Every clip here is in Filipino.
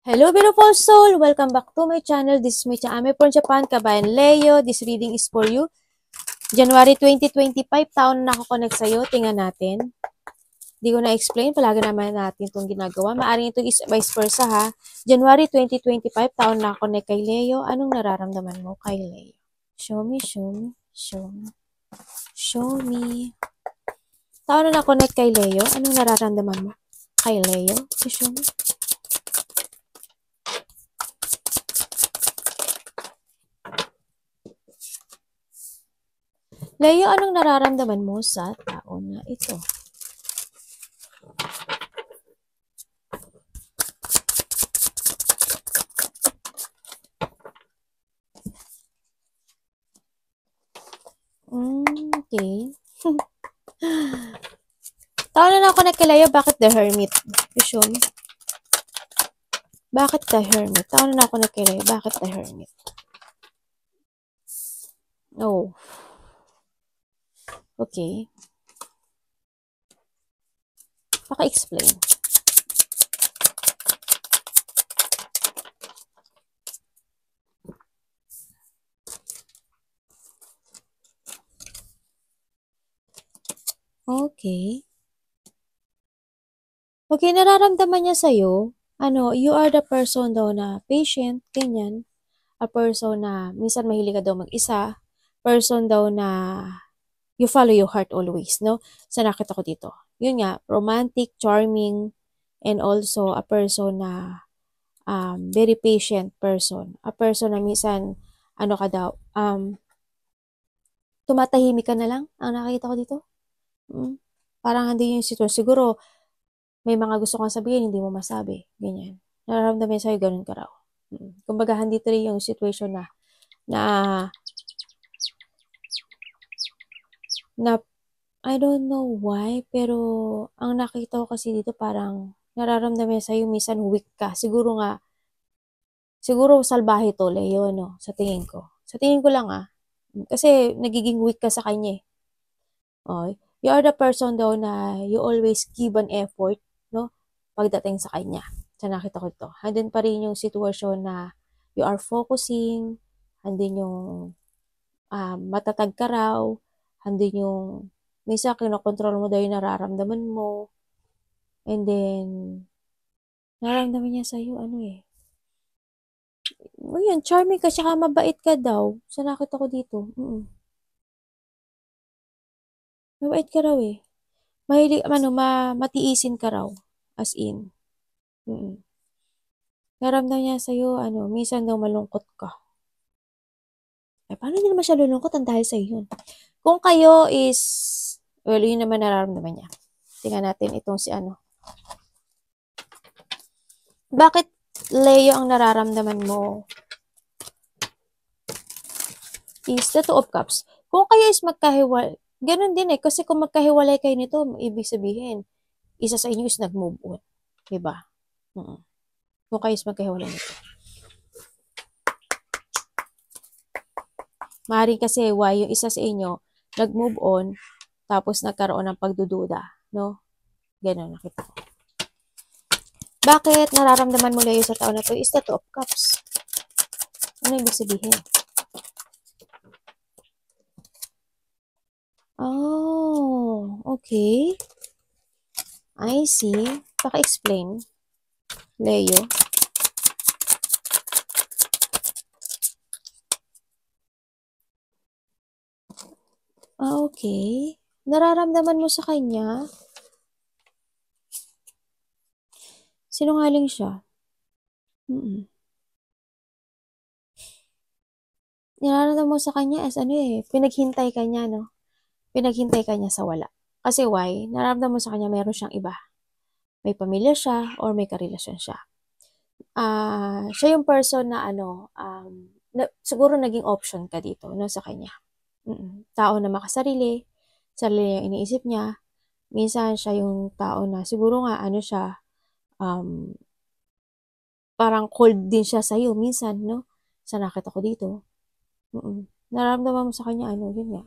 Hello, beautiful soul! Welcome back to my channel. This is Micha Ame from Japan, Kabayan Leo. This reading is for you. January 2025, taon na nakakonect sa'yo. Tingnan natin. Hindi ko na-explain. Palagi naman natin itong ginagawa. Maaring ito is vice versa, ha? January 2025, taon na nakakonect kay Leo. Anong nararamdaman mo kay Leo? Show me, show me, show me. Show me. Taon na nakakonect kay Leo. Anong nararamdaman mo kay Leo? Show me. Leo, anong nararamdaman mo sa taon na ito? Okay. Taon na ako nagkilaya, bakit the Hermit? You show me. Bakit the Hermit? Taon na ako nagkilaya, bakit the Hermit? Oh. Okay. Paka-explain. Okay. Okay, nararamdaman niya sa'yo, you are the person daw na patient, ganyan. A person na minsan mahilig ka daw mag-isa. Person daw na you follow your heart always, no? Sa nakita ko dito. Yun nga, romantic, charming, and also a person na very patient person. A person na minsan, ka daw, tumatahimik ka na lang, ang nakikita ko dito. Parang hindi yung sitwasyon. Siguro, may mga gusto kang sabihin, hindi mo masabi. Ganyan. Nararamdaman sa'yo, ganun ka raw. Kumbaga, dito rin yung situation na I don't know why, pero ang nakita ko kasi dito parang nararamdaman sa'yo, minsan weak ka. Siguro salbahe to, Leo, no? Sa tingin ko. Sa tingin ko lang, kasi nagiging weak ka sa kanya, eh. Oh, you are the person daw na you always give an effort, no? Pagdating sa kanya. Sa nakita ko ito. Andun pa rin yung sitwasyon na you are focusing, andun yung matatag ka raw, andun yung minsan kinokontrol mo daw yung nararamdaman mo, and then nararamdaman niya sa'yo, yun, charming ka, saka mabait ka daw. Sa nakita ko dito. Mabait ka raw, eh. Mahilig, matiisin ka raw. As in. Naramdaman niya sa'yo, minsan daw malungkot ka. Eh, paano hindi naman siya lulungkot? Ang dahil sa'yo yun. Kung kayo is, well, yun naman nararamdaman niya. Tingnan natin itong si Bakit, Leo, ang nararamdaman mo is the Two of Cups. Kung kayo is magkahiwalay, ganun din, eh. Kasi kung magkahiwalay kayo nito, ibig sabihin, isa sa inyo is nag-move on. Diba? Kung kayo is magkahiwalay nito. Maaaring kasi why yung isa sa inyo nag-move on tapos nagkaroon ng pagdududa, no? Ganun, nakita ko. Bakit nararamdaman mo Leo sa taon na to is the Two of Cups? Ano ibig sabihin? Oh, okay. I see. Paka-explain, Leo. Okay. Nararamdaman mo sa kanya? Sinungaling siya. Nararamdaman mo sa kanya as pinaghintay ka niya, no? Pinaghintay ka niya sa wala. Kasi why? Nararamdaman mo sa kanya meron siyang iba. May pamilya siya or may karelasyon siya. Siya yung person na siguro naging option ka dito, no, sa kanya. Tao na makasarili, sarili yung iniisip niya. Minsan siya yung tao na siguro nga siya, parang cold din siya sa'yo minsan, no? Sa nakita ko dito. Nararamdaman mo sa kanya, yun nga.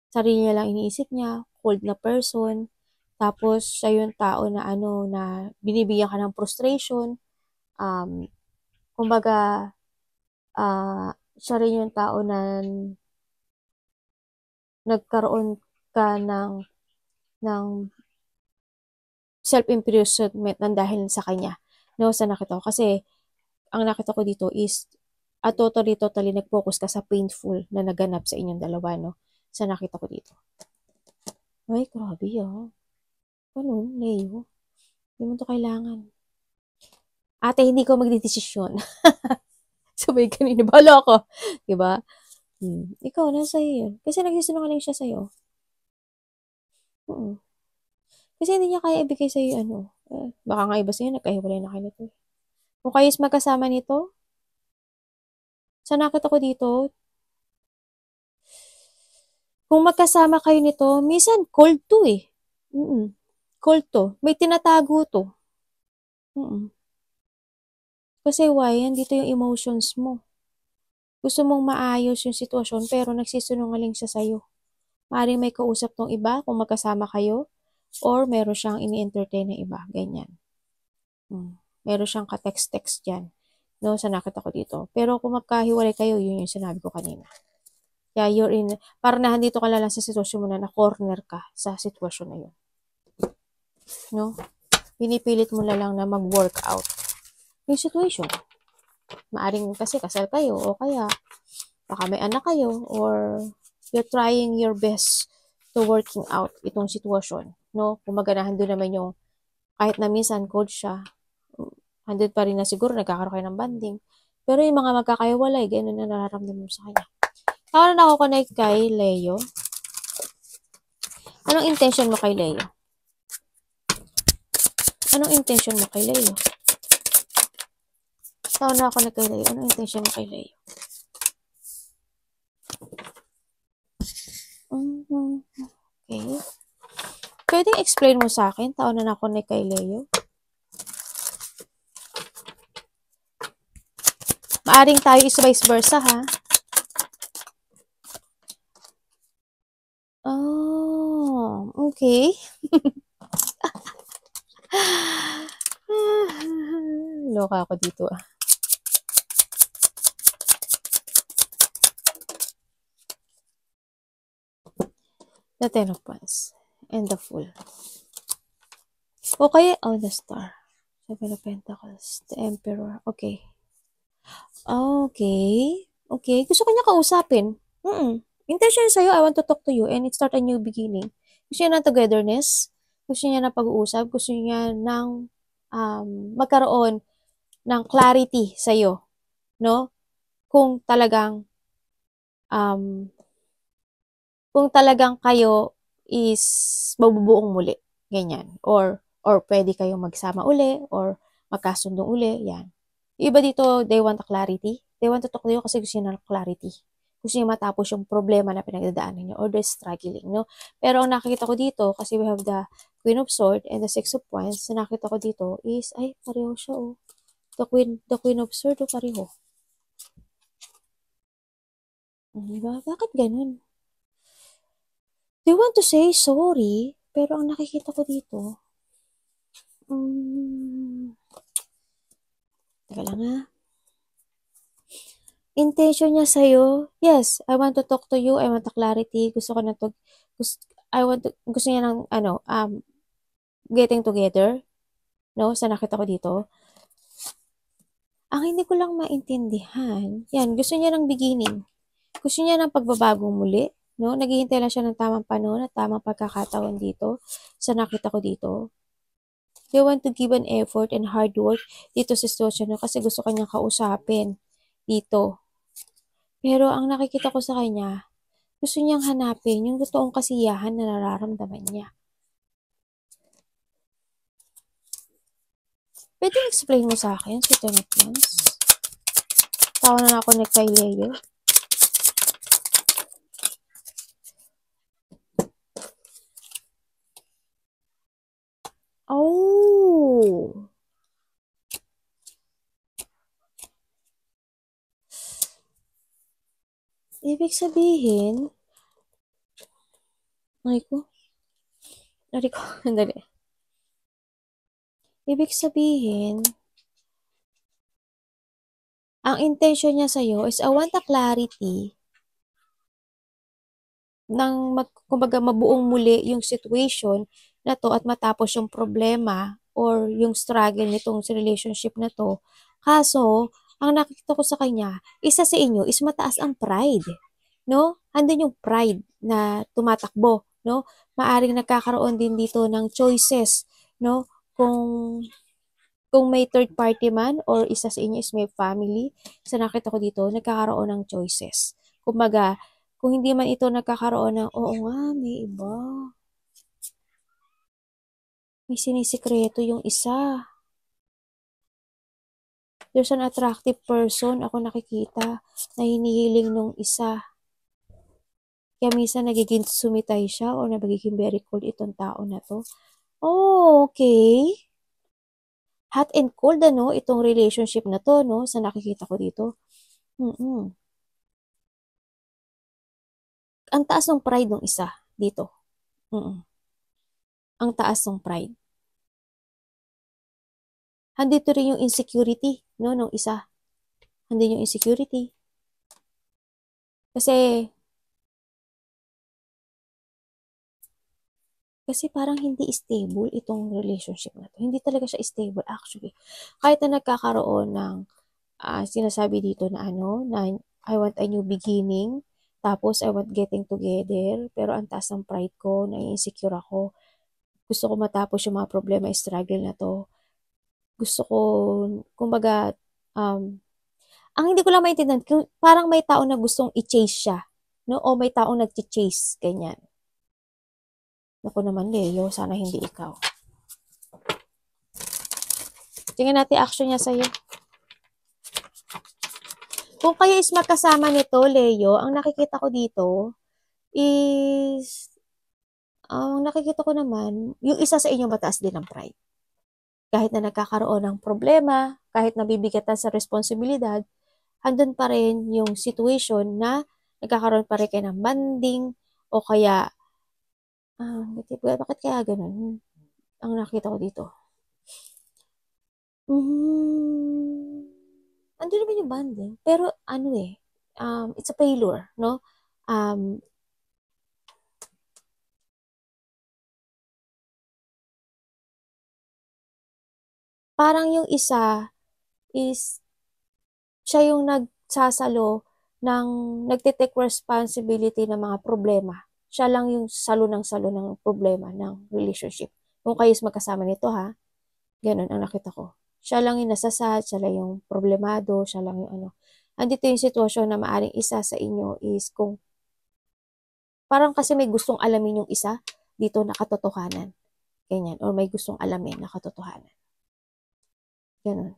Sarili niya lang iniisip niya, cold na person. Tapos, siya yung tao na na binibigyan ka ng frustration. kumbaga, siya rin yung tao na nagkaroon ka ng self-imprisonment ng dahil sa kanya. No, sa nakita ko. Kasi, ang nakita ko dito is, totally nag-focus ka sa painful na naganap sa inyong dalawa, no? Sa nakita ko dito. Ay, grabe, Ganun, Leo. Hindi mo to kailangan. Ate, hindi ko magdidesisyon. Sabay kanina, bala ako. Diba? Ikaw, nasa iyo yun. Kasi nagsisinungaling siya sa'yo. Kasi hindi niya kaya ibigay sa'yo baka nga iba sa'yo, nagkahiwalay na kayo nito. Kung kayo is magkasama nito, sa nakita ko dito, kung magkasama kayo nito, minsan cold to eh. Cold to. May tinatago to. Kasi why? Nandito yung emotions mo. Gusto mong maayos yung sitwasyon pero nagsisinungaling siya sa'yo. Maaaring may kausap tong iba kung magkasama kayo or meron siyang ini-entertain na iba. Ganyan. Meron siyang ka-text-text dyan. No, sa nakita ko dito. Pero kung magkahiwalay kayo, yun yung sinabi ko kanina. Kaya you're in, parang nandito ka lang sa sitwasyon mo na na-corner ka sa sitwasyon na yun. No? Pinipilit mo na lang na mag-work out yung situation. Maaring kasi kasal kayo o kaya baka may anak kayo or you're trying your best to working out itong sitwasyon. No? Kung maganahan doon naman yung kahit na minsan cold siya, handid pa rin na siguro nagkakaroon kayo ng banding. Pero yung mga magkakahiwalay, ganun na nararamdaman mo sa kanya. Ako na ako-connect kay Leo. Anong intention mo kay Leo? Anong intention mo kay Leo? Ako na ako-connect kay Leo. Anong intention mo kay Leo? Okay. Pwedeng explain mo sa akin? Tao na ako-connect kay Leo. Maaring tayo is vice versa, ha? Oh, okay. Loka ako dito, The Ten of Wands and the Fool. Okay, the Star. Seven of Pentacles, the Emperor. Okay. Okay. Gusto ko niya kausapin. Intention sa'yo, I want to talk to you and it start a new beginning. Gusto niya ng togetherness. Gusto niya ng pag-uusap. Gusto niya ng magkaroon ng clarity sa'yo. No? Kung talagang kayo is mabubuong muli. Ganyan. Or pwede kayong magsama uli or magkasundong uli. Yan. Iba dito, they want a clarity. They want to talk to you kasi gusto niya ng clarity. Gusto niya matapos yung problema na pinagdadaanan niyo or they're struggling, no? Pero ang nakikita ko dito, kasi we have the Queen of Swords and the Six of Wands, na nakita ko dito is, ay, pareho siya, The Queen of Swords, pareho. Diba? Bakit ganun? They want to say sorry, pero ang nakikita ko dito, teka lang intention niya sa'yo, yes, I want to talk to you, I want a clarity, gusto niya ng, getting together, no, sa nakita ko dito. Ang hindi ko lang maintindihan, yan, gusto niya ng beginning, gusto niya ng pagbabagong muli, no, naghihintay lang siya ng tamang panahon at tamang pagkakataon dito, sa nakita ko dito. They want to give an effort and hard work dito sa sitwasyon kasi gusto kanyang kausapin dito. Pero ang nakikita ko sa kanya, gusto niyang hanapin yung totoong kasiyahan na nararamdaman niya. Pwede explain mo sa akin si Ten of Wands? Tawa na ako ni kay Leo. Oh! Ibig sabihin, Ibig sabihin, Ang intention niya sa'yo is I want a clarity ng kumbaga mabuong muli yung situation na to at matapos yung problema or yung struggle nitong relationship na to. Kaso, ang nakikita ko sa kanya, isa sa inyo is mataas ang pride, no? Andun yung pride na tumatakbo, no? Maaring nagkakaroon din dito ng choices, no? Kung may third party man or isa sa inyo is may family, sa nakita ko dito, nagkakaroon ng choices. Kumbaga, kung hindi man ito nagkakaroon ng, oo nga, may iba. May sinisikreto yung isa. There's an attractive person ako nakikita na hinihiling nung isa. Kaya minsan nagiging sumitay siya o nagiging very cold itong tao na to. Oh, okay. Hot and cold, ano, itong relationship na to, no, sa nakikita ko dito. Ang taas ng pride ng isa dito. Ang taas ng pride. Handito rin yung insecurity, no, nung isa. Handin yung insecurity. Kasi parang hindi stable itong relationship na to. Hindi talaga siya stable actually. Kahit na nagkakaroon ng sinasabi dito na na I want a new beginning, tapos I want getting together, pero ang taas ng pride ko, na-insecure ako. Gusto ko matapos yung mga problema, struggle na to. Gusto ko, kumbaga, ang hindi ko lang maintindihan, parang may tao na gustong i-chase siya, no? O may taong nag-chase, ganyan. Naku naman, Leo, sana hindi ikaw. Tingnan natin action niya sa'yo. Kung kayo is magkasama nito, Leo, ang nakikita ko dito is, ang nakikita ko naman, yung isa sa inyo mataas din ang pride. Kahit na nagkakaroon ng problema, kahit nabibigatan sa responsibilidad, andun pa rin yung situation na nagkakaroon pa rin kayo ng banding o kaya, bakit kaya ganun? Ang nakita ko dito. Andun naman yung banding. Pero it's a failure, no? Parang yung isa is siya yung nagsasalo ng nagtitake responsibility ng mga problema. Siya lang yung salo ng problema ng relationship. Kung kayo is magkasama nito ha, ganun ang nakita ko. Siya lang yung nasasad, siya lang yung problemado, siya lang yung ano. Andito yung sitwasyon na maaring isa sa inyo is kung parang kasi may gustong alamin yung isa dito na katotohanan. Ganyan. Or may gustong alamin na katotohanan. Ganun.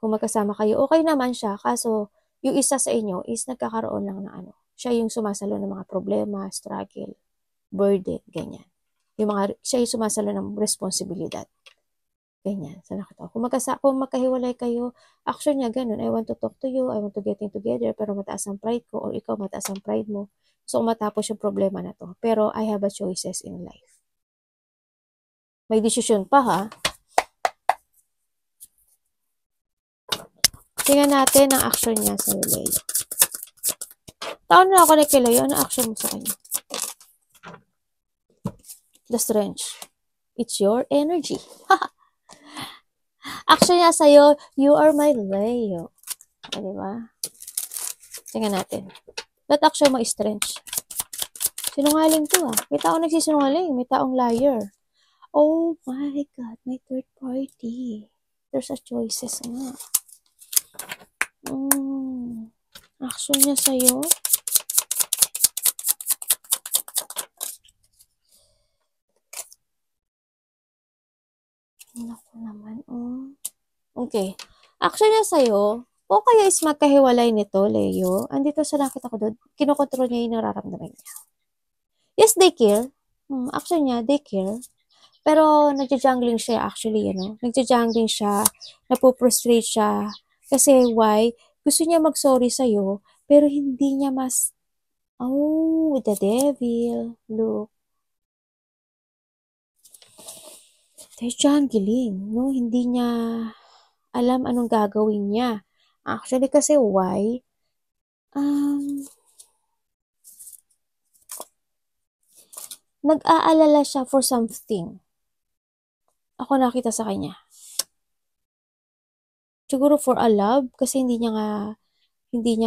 Kung magkasama kayo, okay naman siya. Kaso, yung isa sa inyo is nagkakaroon lang na siya yung sumasalo ng mga problema, struggle, burden, ganyan. Siya yung sumasalo ng responsibilidad. Ganyan. Sa nakita ko. Kung magkahiwalay kayo, action niya ganun. I want to talk to you, I want to getting together, pero mataas ang pride ko, or ikaw mataas ang pride mo. So, matapos yung problema na to. Pero, I have a choices in life. May desisyon pa ha. Tingnan natin ang action niya sa Leo. Taon na ako na kay Leo. Ano action mo sa kanya? The Strength. It's your energy. Action niya sa'yo, you are my Leo. Diba? Tingnan natin. That action mo is strength. Sinungaling to ah. May taong nagsisinungaling. May taong liar. Oh my God. May third party. There's a choices nga. Action niya sa'yo. Naku naman, Okay. Action niya sa'yo, o kaya is magkahiwalay nito, Leo. Andito sa nakita ko doon, kinokontrol niya yung nararamdaman niya. Yes, they care. Action niya, they care. Pero nagja-jungling siya actually, Nagja-jungling siya, napuprostrate siya. Kasi why? Gusto niya mag-sorry sa'yo, pero hindi niya the devil. Look. They're jungling, no? Hindi niya alam anong gagawin niya. Actually, kasi why? Nag-aalala siya for something. Ako nakita sa kanya. Siguro for a love, kasi hindi niya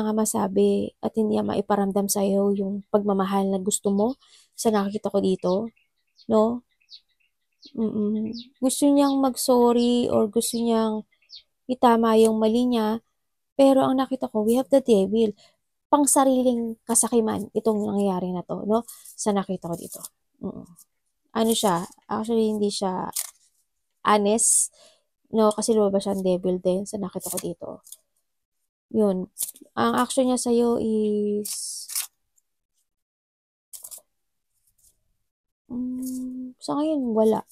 nga masabi at hindi niya maiparamdam sa'yo yung pagmamahal na gusto mo sa nakikita ko dito, no? Gusto niyang mag-sorry or gusto niyang itama yung mali niya, pero ang nakita ko, we have the devil. Pang sariling kasakiman itong nangyayari na to, no? Sa nakita ko dito. Ano siya, actually hindi siya honest, no? Kasi lumabas siyang devil din sa nakita ko dito. Yun. Ang action niya sa'yo is sa ngayon wala.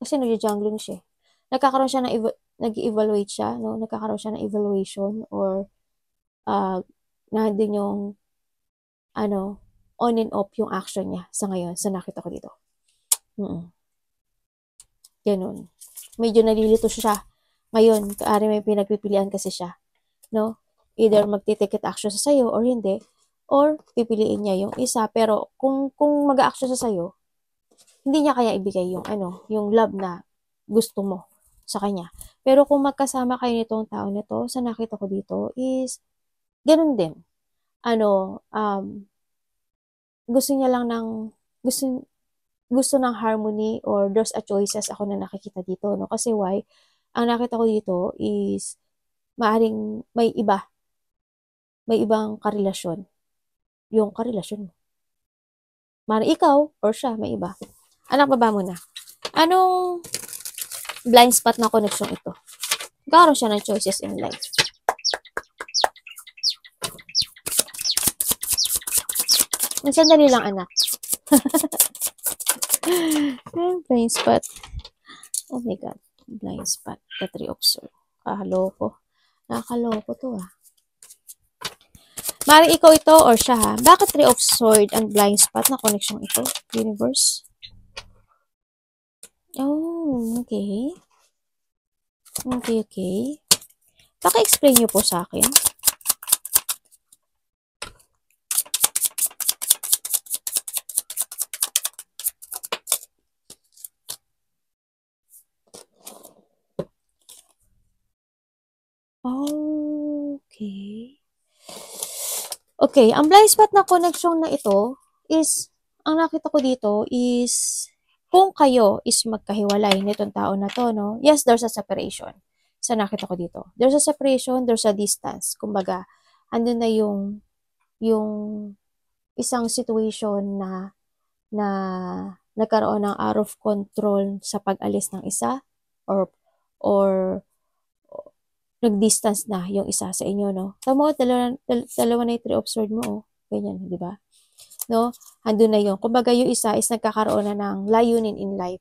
Kasi nag-jungling siya. Nagkakaroon siya ng nag-evaluate siya, no? Nagkakaroon siya ng evaluation or nandun yung on and off yung action niya sa ngayon sa nakita ko dito. Ganun. Medyo nalilito siya. Ngayon, kaari may pinagpipilian kasi siya. No? Either magti-take action sa sayo or hindi. Or pipiliin niya yung isa. Pero kung mag-a-action sa sayo, hindi niya kaya ibigay yung love na gusto mo sa kanya. Pero kung magkasama kayo nitong tao nito, sa nakita ko dito is ganun din. Gusto niya lang gusto ng harmony or there's a choices ako na nakikita dito, no? Kasi why? Ang nakita ko dito is maaring may ibang karelasyon. Yung karelasyon mo. Maaring ikaw or siya, may iba. Anak, baba mo na. Anong blind spot na connection ito? Gano'n siya ng choices in life. Sandali lang, anak. Blind spot. Oh my God. Blind spot. The three observe. Kahaloko. Nakakaloko to Maring ikaw ito or siya ha. Bakit three of sword and blind spot na connection ito? Universe. Oh, okay. Okay. Paki-explain niyo po sa akin. Okay, ang blind spot na connection na ito is, ang nakita ko dito is, kung kayo is magkahiwalay nitong tao na to, no? Yes, there's a separation. Sa nakita ko dito. There's a separation, there's a distance. Kumbaga, andun na yung isang situation na nagkaroon ng out of control sa pag-alis ng isa or nag-distance na yung isa sa inyo, no? Tama, dalawa na yung three of sword mo, oh. Ganyan, di ba? No? Andun na yun. Kumbaga, yung isa is nagkakaroon na ng layunin in life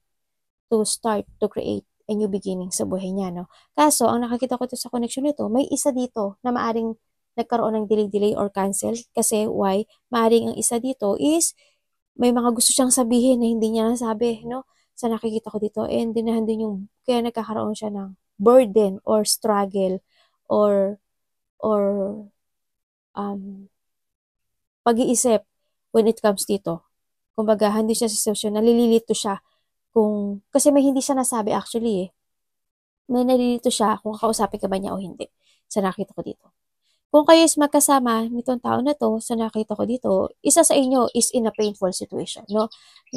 to start to create a new beginning sa buhay niya, no? Kaso, ang nakakita ko sa connection nito, may isa dito na maaring nagkaroon ng delay or cancel. Kasi, why? Maaring ang isa dito is may mga gusto siyang sabihin na hindi niya nasabi, no? Sa nakikita ko dito. And dinahan din yung, kaya nagkakaroon siya ng burden or struggle or pag-iisip when it comes dito. Kumbaga, hindi siya sa sitwasyon, nalilito siya kasi may hindi siya nasabi actually May nalilito siya kung kakausapin ka ba niya o hindi. Sa nakita ko dito. Kung kayo is magkasama nitong tao na to, sa nakita ko dito, isa sa inyo is in a painful situation, no?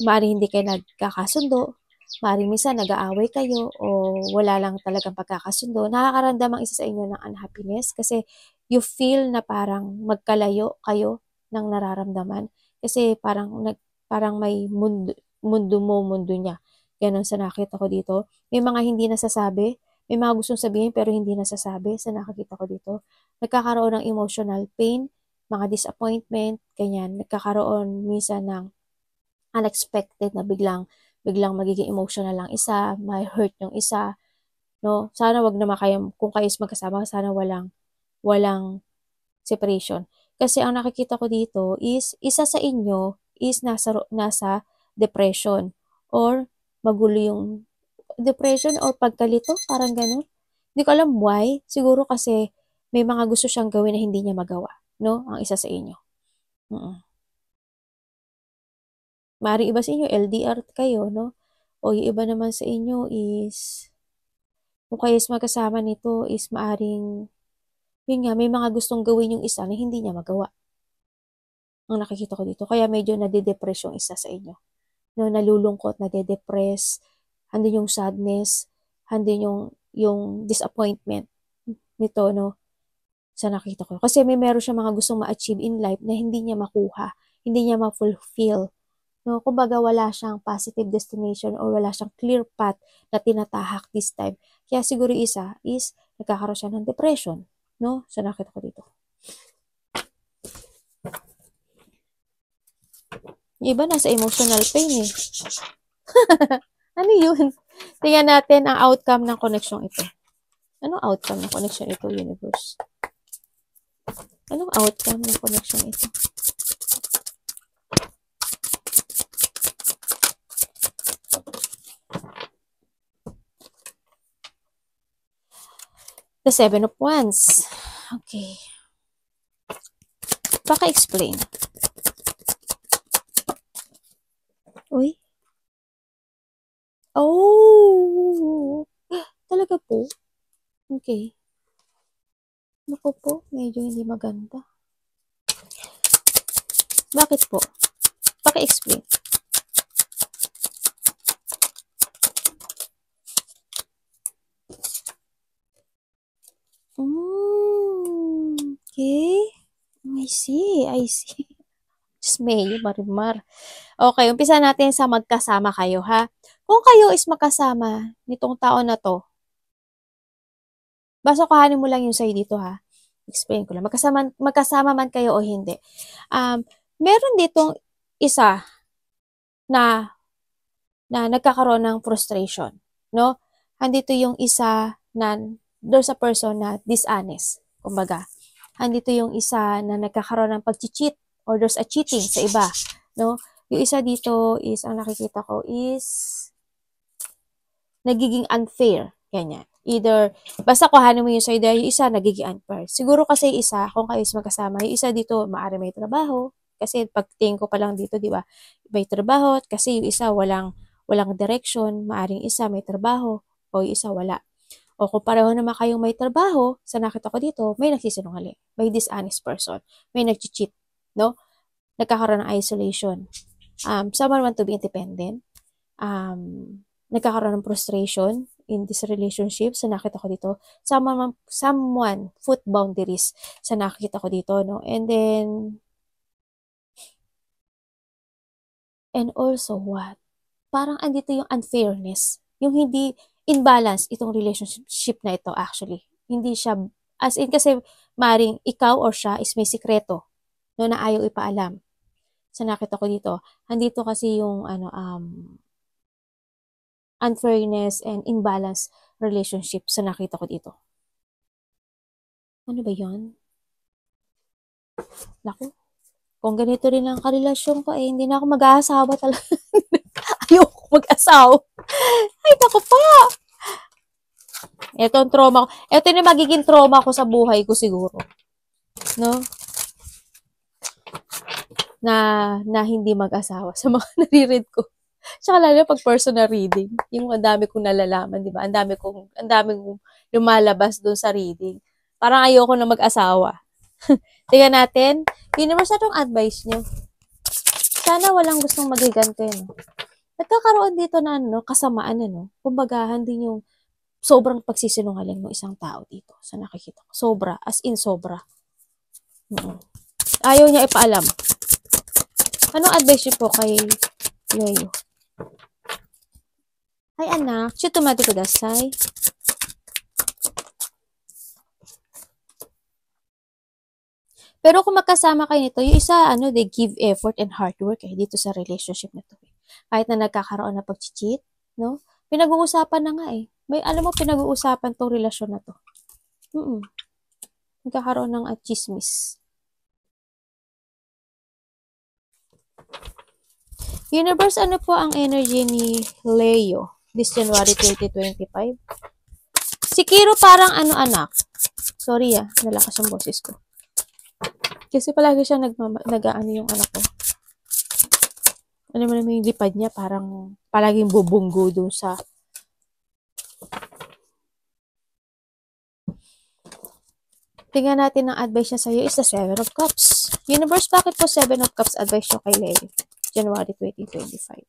Maaaring hindi kayo nagkakasundo, maaaring minsan nag-aaway kayo o wala lang talagang pagkakasundo. Nakakaramdam ang isa sa inyo ng unhappiness kasi you feel na parang magkalayo kayo ng nararamdaman kasi parang may mundo niya. Ganon sa nakita ko dito. May mga hindi nasasabi, may mga gustong sabihin pero hindi nasasabi sa nakikita ko dito. Nagkakaroon ng emotional pain, mga disappointment, ganyan. Nagkakaroon minsan ng unexpected na biglang magiging emotional lang isa, may hurt yung isa, no? Sana wag naman kayo, kung kayo is magkasama, sana walang separation. Kasi ang nakikita ko dito is, isa sa inyo is nasa depression or magulo yung depression or pagkalito, parang ganun. Hindi ko alam why. Siguro kasi may mga gusto siyang gawin na hindi niya magawa, no? Ang isa sa inyo. Maaring iba sa inyo, LDR kayo, no? O yung iba naman sa inyo is, kung kayo is magkasama nito is maaring, yun nga, may mga gustong gawin yung isa na hindi niya magawa. Ang nakikita ko dito. Kaya medyo nade-depress yung isa sa inyo. No, nalulungkot, nade-depress, andun yung sadness, andun yung disappointment nito, no? Sa nakita ko. Kasi meron siya mga gustong ma-achieve in life na hindi niya makuha, hindi niya ma-fulfill. No, kumbaga wala siyang positive destination or wala siyang clear path na tinatahak this time. Kaya siguro isa is nagkakaroon siya ng depression, no? Sa nakita ko dito. Yung iba nasa emotional pain eh. Ano yun? Tingnan natin ang outcome ng connection ito. Anong outcome ng connection ito, universe? Anong outcome ng connection ito? The Seven of Wands. Okay. Paka-explain. Uy. Oh! Talaga po? Okay. Naku po, medyo hindi maganda. Bakit po? Paki-explain. Okay. I see. Diyos Mayo, Marimar. Okay, umpisa natin sa magkasama kayo, ha? Kung kayo is magkasama nitong taon na to, basta kuhanin mo lang yung sa'yo dito, ha? Explain ko lang. Magkasama man kayo o hindi. Meron ditong isa na nagkakaroon ng frustration, no? Andito yung isa na there's a person na dishonest, kumbaga. Andito yung isa na nagkakaroon ng pag-cheat or there's a cheating sa iba, no? Yung isa dito is, ang nakikita ko is nagiging unfair, ganyan. Either, basta kuhanin mo yung sa'yo dahil yung isa nagiging unfair. Siguro kasi isa, kung kayo is magkasama, yung isa dito, maaari may trabaho, kasi pagtingin ko pa lang dito, di ba, may trabaho, kasi yung isa walang direction, maaring isa may trabaho, o yung isa wala. O kung pareho naman kayong may trabaho, sa nakita ko dito, may nagsisinungaling, may dishonest person, may nag-cheat, no? Nagkakaroon ng isolation. Someone want to be independent. Nagkakaroon ng frustration in this relationship, sa nakita ko dito. Someone put boundaries, sa nakita ko dito, no? And also what? Parang andito yung unfairness, yung hindi imbalance itong relationship na ito actually. Hindi siya, as in kasi maring ikaw or siya is may sikreto, no, na ayaw ipaalam. Sa nakita ko dito, andito kasi yung unfairness and imbalance relationship sa nakita ko dito. Ano ba yan? Naku, kung ganito rin ang karelasyon ko, hindi na ako mag-aasawa talaga. Ayoko mag-asawa. Ay, naku pa! Ito ang trauma ko. Ito yung magiging trauma ko sa buhay ko siguro. No? Na hindi mag-asawa sa mga nare-read ko. Tsaka lalo pag personal reading, yung ang dami kong nalalaman, di ba? Ang dami kong lumalabas doon sa reading. Parang ayoko na mag-asawa. Tingnan natin. Universe, anong advice nyo? Sana walang gustong magiganto yun. Nagkakaroon dito na kasamaan, kumbaga, din yung sobrang pagsisinungaling ng isang tao dito sa nakikita ko. Sobra, as in sobra. Ayaw niya ipaalam. Anong advice niyo po kay Leo? Ay anak, chutomati kudasai. Pero kung magkasama kayo nito, yung isa, they give effort and hard work dito sa relationship na to. Kahit na nagkakaroon na pag-cheat, no? Pinag-uusapan na nga May, alam mo, pinag-uusapan tong relasyon na to. Nagkakaroon ng chismis. Universe, ano po ang energy ni Leo this January 2025? Si Kiro parang ano anak. Sorry nalakas ang boses ko. Kasi palagi siya nag-ano yung anak ko. Ano mo naman yung lipad niya, parang palaging bubunggo dun sa... Tingnan natin ang advice niya sa'yo is the 7 of Cups. Universe, bakit po 7 of Cups advice niyo kay Leo? January 2025.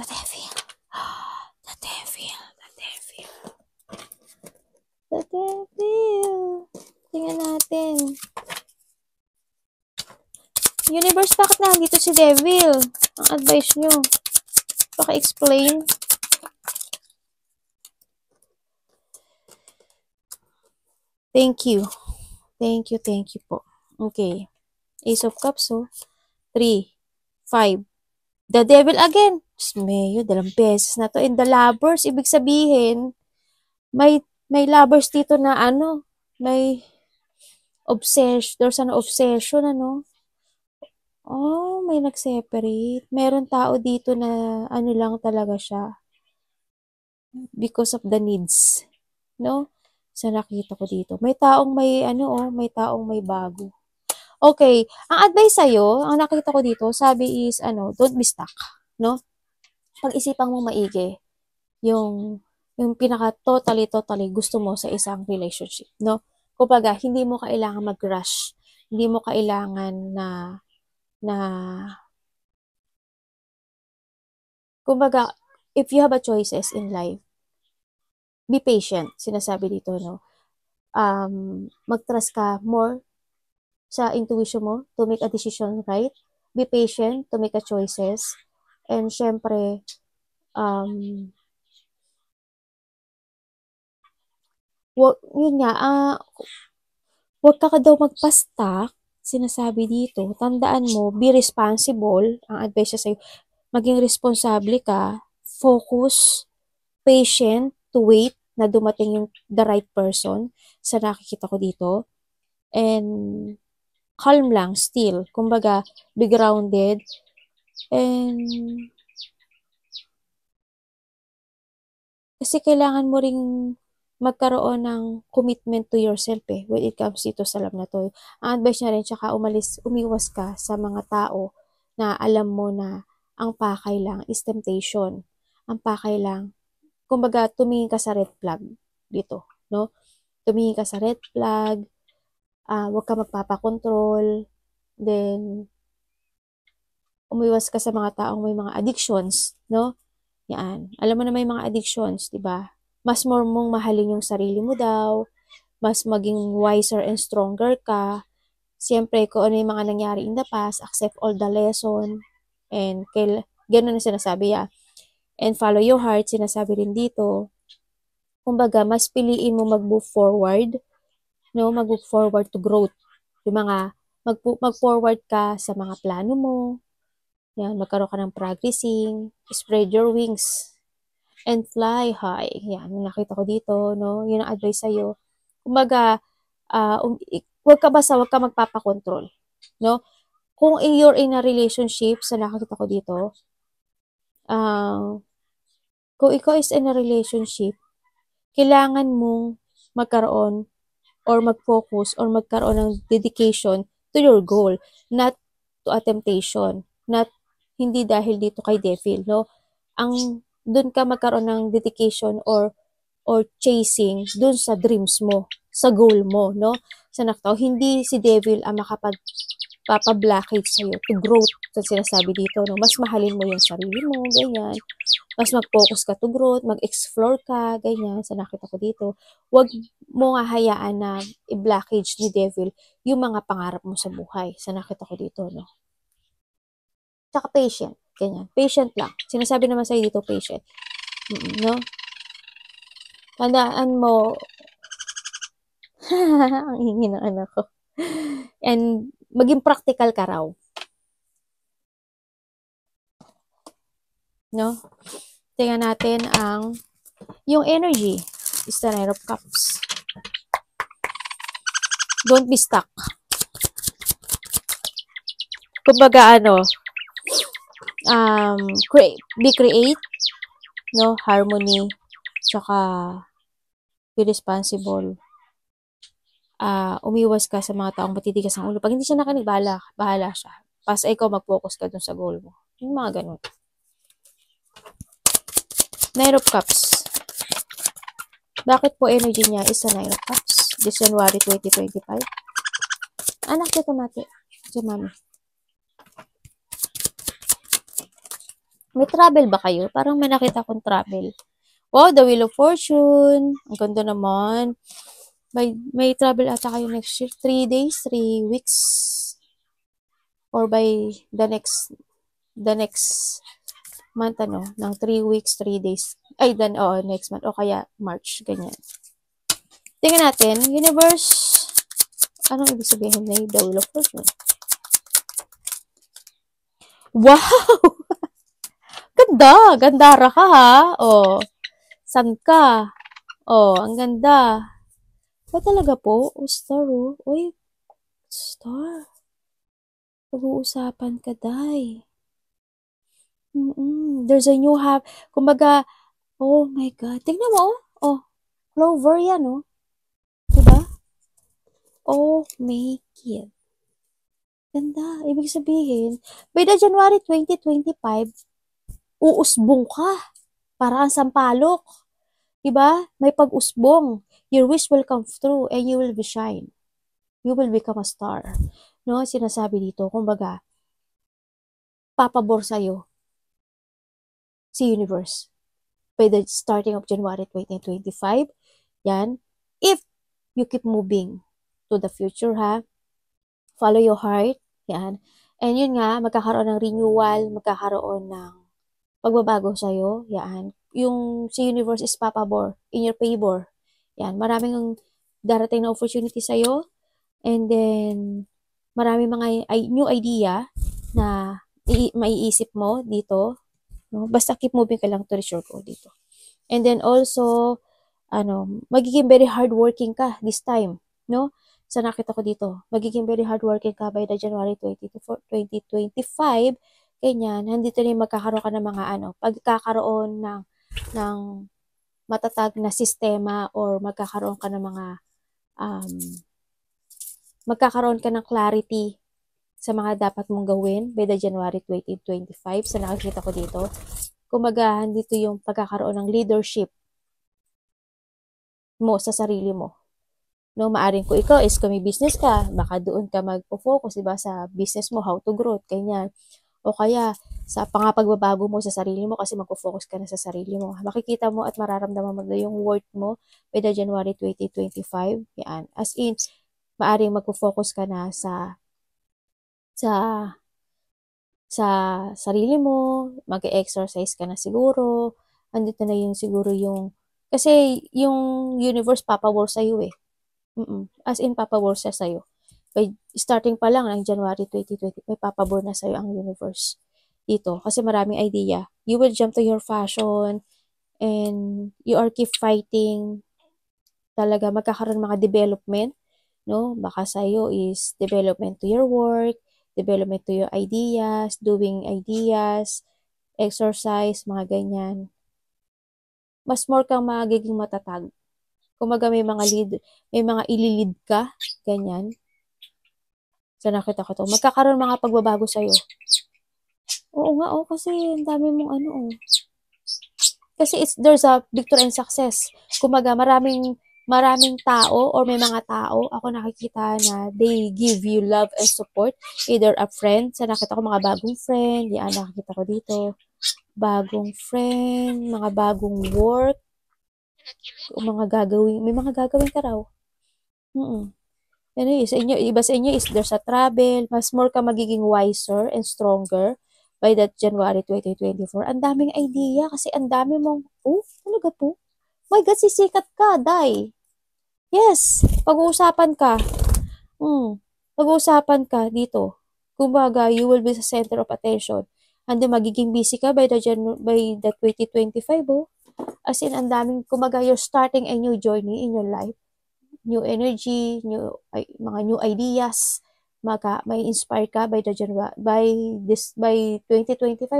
The Devil. The Devil. The Devil. The Devil. Tingnan natin. Universe, bakit nandito si Devil? Ang advice niyo. Paki-explain. Thank you. Thank you po. Okay. Ace of Cups, 3, 5. The Devil again. Mayo, 2 beses na to. And the Lovers, ibig sabihin, may lovers dito na ano, may obsession, there's an obsession, ano. Oh, may nag-separate. Meron tao dito na ano lang talaga siya. Because of the needs. No? Sa nakita ko dito. May taong may may taong may bago. Okay, ang advice sa'yo, ang nakita ko dito, sabi is don't be stuck, no? Pag-isipan mo maigi yung pinaka totally gusto mo sa isang relationship, no? Kumbaga, hindi mo kailangan mag-rush. Hindi mo kailangan na kumbaga, if you have a choices in life, be patient, sinasabi dito, no? Mag-trust ka more sa intuition mo to make a decision right. Be patient to make a choices. And syempre, yun nga, wag ka daw magpa-stuck, sinasabi dito. Tandaan mo, be responsible, ang advice sa'yo, maging responsable ka, focus, patient, to wait na dumating yung the right person sa nakikita ko dito. And calm lang still. Kumbaga, be grounded. And kasi kailangan mo ring magkaroon ng commitment to yourself when it comes dito sa love na to. Ang advice niya rin, tsaka umiwas ka sa mga tao na alam mo na ang pakay lang is temptation. Ang pakay lang, kumbaga, tumingin ka sa red flag dito, no? Tumingin ka sa red flag, huwag ka magpapakontrol, then, umiwas ka sa mga taong may mga addictions, no? Yan. Alam mo na may mga addictions, di ba? Mas more mong mahalin yung sarili mo daw, mas maging wiser and stronger ka. Siyempre, kung ano yung mga nangyari in the past, accept all the lesson, and ganun na sinasabi and follow your heart, sinasabi rin dito. Kumbaga, mas piliin mo mag-move forward, no? Mag-move forward to growth. Yung mga, mag-forward ka sa mga plano mo, yan, magkaroon ka ng progressing, spread your wings, and fly high. Yan, nakita ko dito, no? Yun ang advice sa'yo. Kumbaga, wag ka magpapakontrol, no? Kung you're in a relationship, sa nakita ko dito, kung ikaw is in a relationship, kailangan mong magkaroon or mag-focus or magkaroon ng dedication to your goal, not to a temptation, not hindi dahil dito kay devil, no? Doon ka magkaroon ng dedication or chasing doon sa dreams mo, sa goal mo, no? Sa naktaw, hindi si devil ang makapag-blockage sa'yo to growth, sa sinasabi dito, no? Mas mahalin mo yung sarili mo, ganyan. Mas mag-focus ka to growth, mag-explore ka, ganyan, sa nakita ko dito. Huwag mo nga hayaan na i-blockage ni devil yung mga pangarap mo sa buhay, sa nakita ko dito, no? Tsaka patient, ganyan. Patient lang. Sinasabi naman sa'yo dito, patient. No? Tandaan mo, ang hingi ng anak ko. And, maging practical ka raw. No? Tingnan natin yung energy is the Knight of Cups. Don't be stuck. Kumbaga, be create, no? Harmony, tsaka Be responsible. Umiwas ka sa mga taong matitigas ang ulo. Pag hindi siya nakinig, bahala siya. Basta ikaw mag-focus ka dun sa goal mo. Yung mga ganun. Nine of Cups. Bakit po energy niya is sa Nine of Cups? This January 2025. Anak siya tomate. Si mami. May travel ba kayo? Parang may nakita akong travel. Wow, the Wheel of Fortune. Ang ganda naman. May travel ata kayo next year. 3 days, 3 weeks. Or by the next month, ng 3 weeks, 3 days. Ay, next month. O kaya March, ganyan. Tingnan natin, universe. Anong ibig sabihin na the Wheel of Fortune? Wow! Ganda! Gandara ka, ha? O, san ka? O, ang ganda. Ba talaga po? O, star, o. Uy, star. Pag-uusapan ka, day. There's a new kumbaga, oh my God. Tingnan mo, oh. Clover yan, oh. Diba? Oh, make it. Ganda. Ibig sabihin, by the January 2025, uusbong ka. Para ang sampalok. Diba? May pag-usbong. Your wish will come true and you will be shine. You will become a star. No, sinasabi dito, kumbaga, papabor sa'yo si universe by the starting of January 2025. Yan. If you keep moving to the future, ha? Follow your heart. Yan. And yun nga, magkakaroon ng renewal, magkakaroon ng pagbabago sa'yo. Yan. Yung si universe is papabor in your favor. Yan. Maraming darating na opportunity sa'yo. And then, maraming mga new idea na maiisip mo dito. No? Basta keep moving ka lang to reach your goal dito. And then also, magiging very hardworking ka this time. No? Sa nakita ko dito, magiging very hardworking ka by the January 2025. Ganyan, nandito rin magkakaroon ka ng mga pagkakaroon ng matatag na sistema or magkakaroon ka ng mga magkakaroon ka ng clarity sa mga dapat mong gawin by the January 2025 sa nakikita ko dito. Kumbaga, dito yung pagkakaroon ng leadership mo sa sarili mo. No, maaring kung ikaw is kung may business ka, baka doon ka magpo-focus, diba, sa business mo, how to grow, ganyan. O kaya, sa pangapagbabago mo sa sarili mo kasi magpo-focus ka na sa sarili mo. Makikita mo at mararamdaman mo na yung worth mo by the January 2025. Yan. As in, maaring magpo-focus ka na sa sarili mo, mag-exercise ka na siguro, andito na yung siguro kasi yung universe papawar sa'yo eh. As in, papawar siya sa'yo. By starting pa lang ng January 2025, papabor na sa'yo ang universe dito. Kasi maraming idea. You will jump to your fashion and you are keep fighting. Talaga, magkakaroon mga development. No? Baka sa'yo is development to your work, development to your ideas, doing ideas, exercise, mga ganyan. Mas more kang magiging matatag. Kumaga may mga ililid ka, ganyan. So nakita ko to. Magkakaroon mga pagbabago sa'yo. Oo nga, kasi ang dami mong Kasi there's a victory and success. Kumaga maraming tao or may mga tao ako nakikita na they give you love and support, either a friend, sa nakita ko mga bagong friend, yan nakikita ko dito, bagong friend, mga bagong work, may mga gagawin ka raw. Ano sa inyo, iba sa inyo is there's a travel, mas more ka magiging wiser and stronger by that January 2024. Ang daming idea kasi ang dami mong, talaga po? My God, sisikat ka, day. Yes, pag-uusapan ka. Pag-uusapan ka dito. Kumbaga, you will be the center of attention. And then, magiging busy ka by the 2025, As in, ang daming, kumbaga, you're starting a new journey in your life. New energy, mga new ideas. May inspire ka by 2025,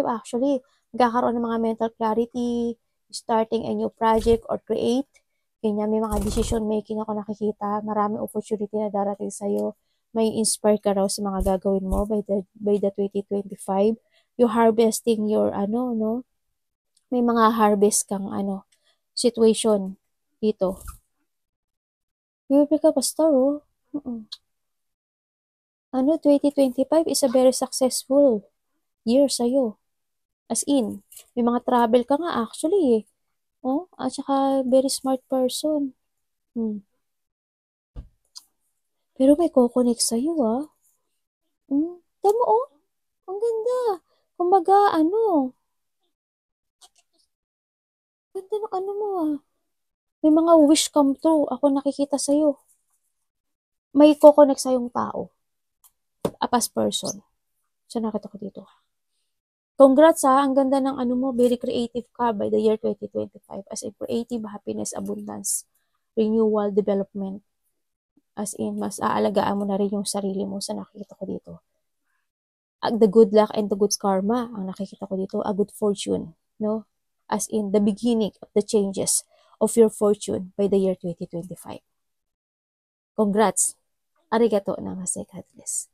actually. Magkakaroon ng mga mental clarity, starting a new project or create. Kanya may mga decision making ako nakikita, maraming opportunity na darating sa'yo. May inspire ka raw sa mga gagawin mo by the 2025. You harvesting your no? May mga harvest kang situation dito. Bibili ka pastor, oh. 2025 is a very successful year sa'yo. As in, may mga travel ka nga actually eh. Oh, at saka very smart person. Pero may kukonek sa'yo ah. Tama oh. Ang ganda. Kumbaga ganda ng mo ah. May mga wish come true. Ako nakikita sa'yo. May kukonek sa'yong tao. A past person. So nakita ko dito. Congrats ha, ang ganda ng mo, very creative ka by the year 2025. As in, creative, happiness, abundance, renewal, development. As in, mas aalagaan mo na rin yung sarili mo sa nakikita ko dito. The good luck and the good karma, ang nakikita ko dito, a good fortune, no? As in, the beginning of the changes of your fortune by the year 2025. Congrats! Arigato namaste, God bless.